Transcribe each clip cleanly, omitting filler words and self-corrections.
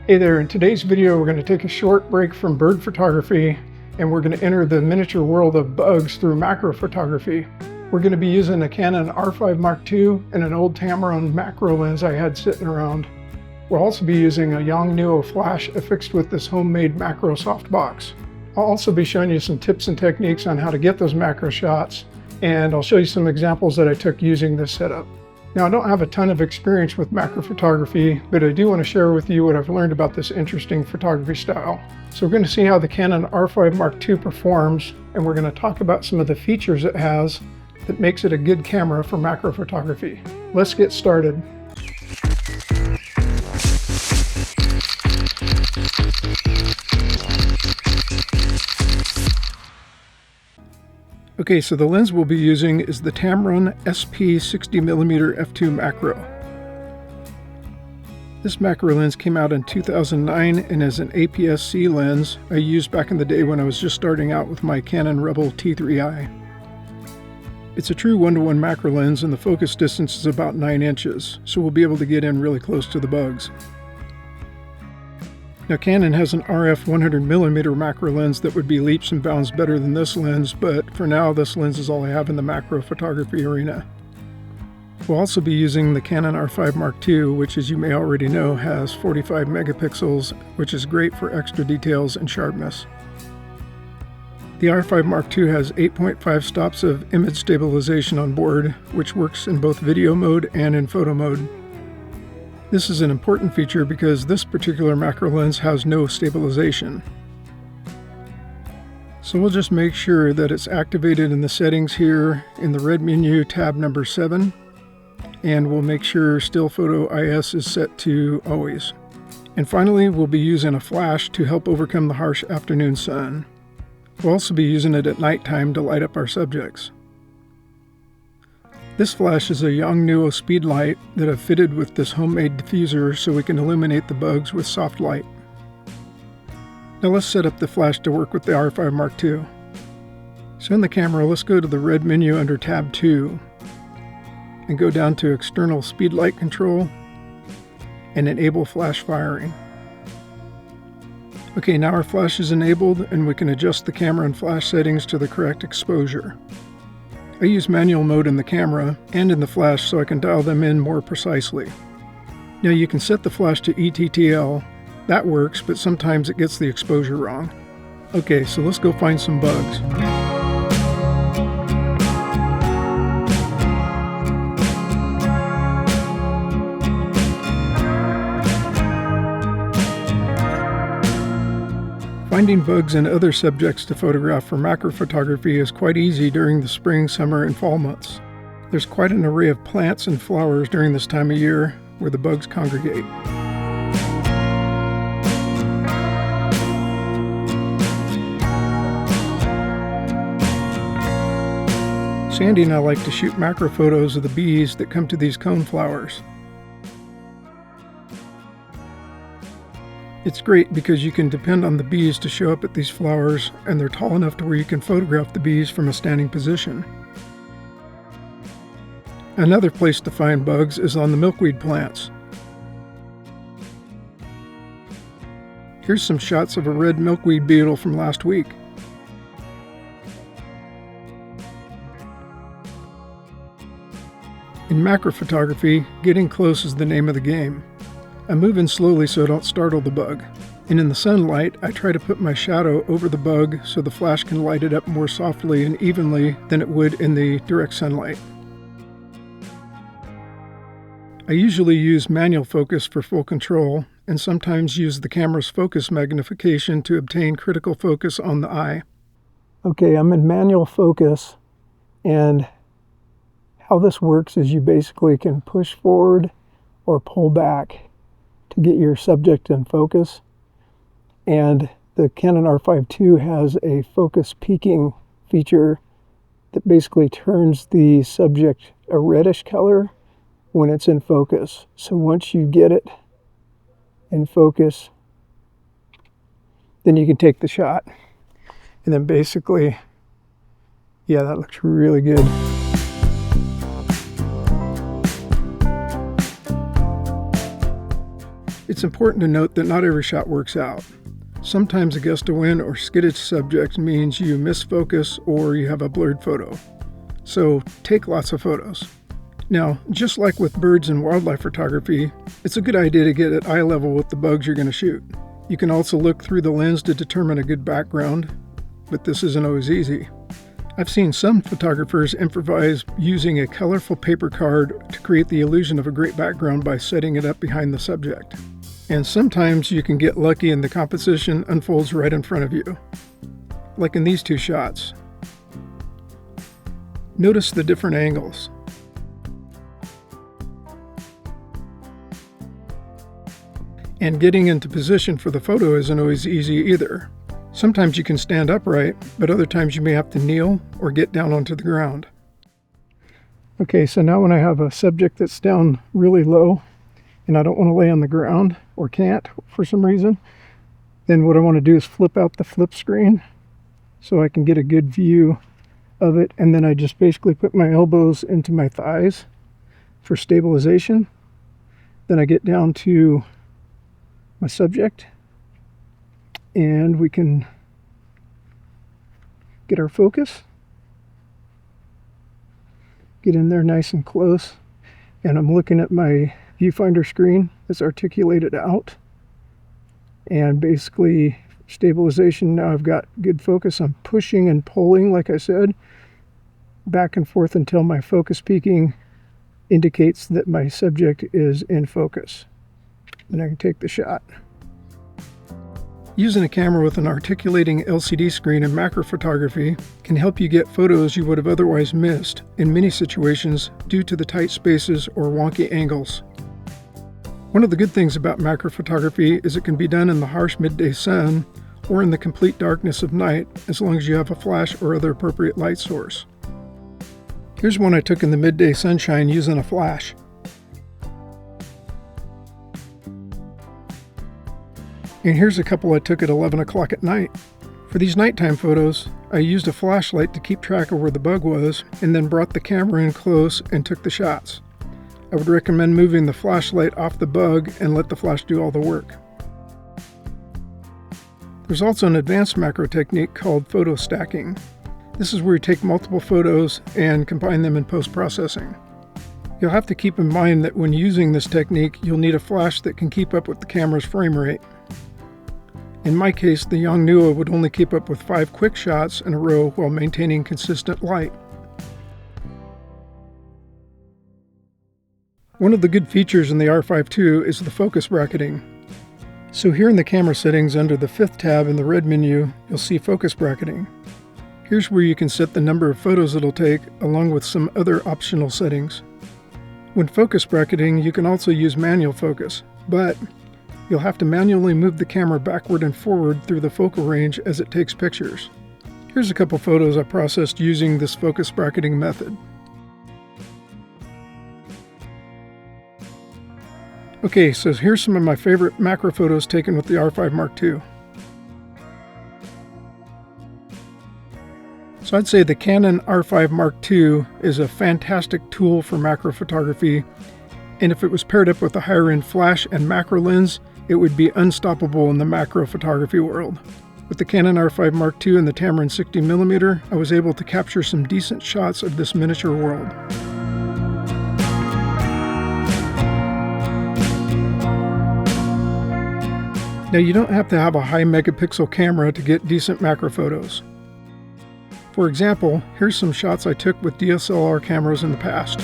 Hey there, in today's video we're going to take a short break from bird photography and we're going to enter the miniature world of bugs through macro photography. We're going to be using a Canon R5 Mark II and an old Tamron macro lens I had sitting around. We'll also be using a Yongnuo flash affixed with this homemade macro softbox. I'll also be showing you some tips and techniques on how to get those macro shots, and I'll show you some examples that I took using this setup. Now, I don't have a ton of experience with macro photography, but I do want to share with you what I've learned about this interesting photography style. So we're going to see how the Canon R5 Mark II performs, and we're going to talk about some of the features it has that makes it a good camera for macro photography. Let's get started. Okay, so the lens we'll be using is the Tamron SP 60mm f2 macro. This macro lens came out in 2009 and is an APS-C lens I used back in the day when I was just starting out with my Canon Rebel T3i. It's a true 1:1 macro lens and the focus distance is about 9 inches, so we'll be able to get in really close to the bugs. Now, Canon has an RF 100mm macro lens that would be leaps and bounds better than this lens, but for now this lens is all I have in the macro photography arena. We'll also be using the Canon R5 Mark II, which, as you may already know, has 45 megapixels, which is great for extra details and sharpness. The R5 Mark II has 8.5 stops of image stabilization on board, which works in both video mode and in photo mode. This is an important feature because this particular macro lens has no stabilization. So we'll just make sure that it's activated in the settings here in the red menu, tab number 7, and we'll make sure still photo IS is set to always. And finally, we'll be using a flash to help overcome the harsh afternoon sun. We'll also be using it at nighttime to light up our subjects. This flash is a Yongnuo Speedlite that I've fitted with this homemade diffuser so we can illuminate the bugs with soft light. Now let's set up the flash to work with the R5 Mark II. So in the camera, let's go to the red menu under tab 2 and go down to external speedlight control and enable flash firing. Okay, now our flash is enabled and we can adjust the camera and flash settings to the correct exposure. I use manual mode in the camera and in the flash so I can dial them in more precisely. Now you can set the flash to ETTL. That works, but sometimes it gets the exposure wrong. Okay, so let's go find some bugs. Finding bugs and other subjects to photograph for macro photography is quite easy during the spring, summer, and fall months. There's quite an array of plants and flowers during this time of year where the bugs congregate. Sandy and I like to shoot macro photos of the bees that come to these cone flowers. It's great because you can depend on the bees to show up at these flowers, and they're tall enough to where you can photograph the bees from a standing position. Another place to find bugs is on the milkweed plants. Here's some shots of a red milkweed beetle from last week. In macro photography, getting close is the name of the game. I move in slowly so I don't startle the bug, and in the sunlight I try to put my shadow over the bug so the flash can light it up more softly and evenly than it would in the direct sunlight. I usually use manual focus for full control and sometimes use the camera's focus magnification to obtain critical focus on the eye. Okay, I'm in manual focus, and how this works is you basically can push forward or pull back to get your subject in focus, and the Canon R5 II has a focus peaking feature that basically turns the subject a reddish color when it's in focus. So once you get it in focus, then you can take the shot, and then basically, yeah, that looks really good. It's important to note that not every shot works out. Sometimes a gust of wind or skidded subject means you miss focus or you have a blurred photo. So take lots of photos. Now, just like with birds and wildlife photography, it's a good idea to get at eye level with the bugs you're going to shoot. You can also look through the lens to determine a good background, but this isn't always easy. I've seen some photographers improvise using a colorful paper card to create the illusion of a great background by setting it up behind the subject. And sometimes you can get lucky and the composition unfolds right in front of you, like in these two shots. Notice the different angles. And getting into position for the photo isn't always easy either. Sometimes you can stand upright, but other times you may have to kneel or get down onto the ground. Okay, so now when I have a subject that's down really low, and I don't want to lay on the ground, or can't for some reason, then what I want to do is flip out the flip screen so I can get a good view of it, and then I just basically put my elbows into my thighs for stabilization. Then I get down to my subject, and we can get our focus, get in there nice and close, and I'm looking at my viewfinder screen that's articulated out, and basically stabilization. Now I've got good focus. I'm pushing and pulling, like I said, back and forth until my focus peaking indicates that my subject is in focus. Then I can take the shot. Using a camera with an articulating LCD screen in macro photography can help you get photos you would have otherwise missed in many situations due to the tight spaces or wonky angles. One of the good things about macro photography is it can be done in the harsh midday sun or in the complete darkness of night, as long as you have a flash or other appropriate light source. Here's one I took in the midday sunshine using a flash. And here's a couple I took at 11 o'clock at night. For these nighttime photos, I used a flashlight to keep track of where the bug was, and then brought the camera in close and took the shots. I would recommend moving the flashlight off the bug and let the flash do all the work. There's also an advanced macro technique called photo stacking. This is where you take multiple photos and combine them in post-processing. You'll have to keep in mind that when using this technique, you'll need a flash that can keep up with the camera's frame rate. In my case, the Yongnuo would only keep up with 5 quick shots in a row while maintaining consistent light. One of the good features in the R5 II is the focus bracketing. So here in the camera settings under the 5th tab in the red menu, you'll see focus bracketing. Here's where you can set the number of photos it'll take, along with some other optional settings. When focus bracketing, you can also use manual focus, but you'll have to manually move the camera backward and forward through the focal range as it takes pictures. Here's a couple photos I processed using this focus bracketing method. Okay, so here's some of my favorite macro photos taken with the R5 Mark II. So I'd say the Canon R5 Mark II is a fantastic tool for macro photography, and if it was paired up with a higher-end flash and macro lens, it would be unstoppable in the macro photography world. With the Canon R5 Mark II and the Tamron 60mm, I was able to capture some decent shots of this miniature world. Now, you don't have to have a high megapixel camera to get decent macro photos. For example, here's some shots I took with DSLR cameras in the past.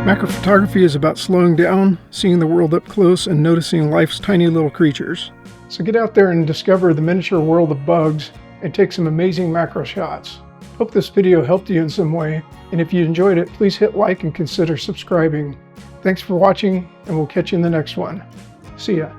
Macro photography is about slowing down, seeing the world up close, and noticing life's tiny little creatures. So get out there and discover the miniature world of bugs and take some amazing macro shots. Hope this video helped you in some way, and if you enjoyed it, please hit like and consider subscribing. Thanks for watching, and we'll catch you in the next one. See ya.